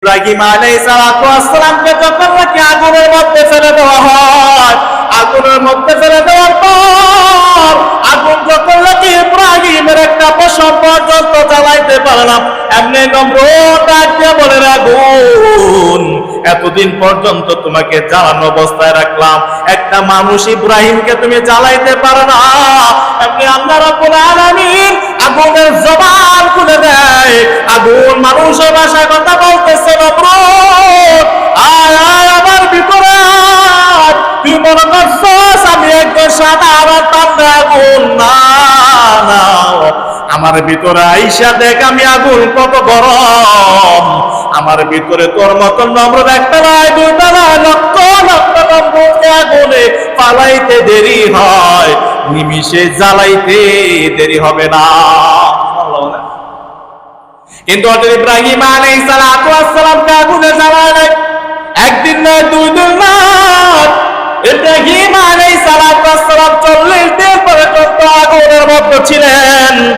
ইব্রাহিম আলাইহিস সালামকে যখন নাকি আগুনের মধ্যে ফেলে দেওয়া হয়, আগুনের মধ্যে ফেলে দেওয়ার পর আগুন যখন নাকি ইব্রাহিমের একটা পশম পর্যন্ত জ্বালাইতে পারলাম, এমনি নমরুদ ডাক দিয়ে বলে, আগুন এতদিন পর্যন্ত তোমাকে জ্বালানো অবস্থায় রাখলাম, একটা মানুষ ইব্রাহিমকে তুমি জ্বালাইতে পারো না। এমনি আল্লাহ রাব্বুল আলামিন আগুনের জবান খুলে দেয়, আগুন মানুষের ভাষায় কথা বলতেছে, নমরুদ আয় আয় আমার ভিতরে আয়, তুই মনে করছিস আমি একজন সাধারণ বান্দা? আগুন না, না, আমার ভিতরে আইসা দেখ আমি আগুন কত গরম। আমার ভিতরে তোর মতন নমরুদ একটা নয়, দুইটা নয়, লক্ষ লক্ষ নমরুদকে আগুনে পালাইতে দেরি হয়, নিমিষে জ্বালাইতে দেরি হবে না। কিন্তু হযরত ইব্রাহিম আলাইহিস সালামকে আগুনে জ্বালায় নাই, একদিন নয়, দুই দিন নয়, ইব্রাহিম আলাইহিস সালাম 40 দিন পর্যন্ত আগুনের মধ্যে ছিলেন।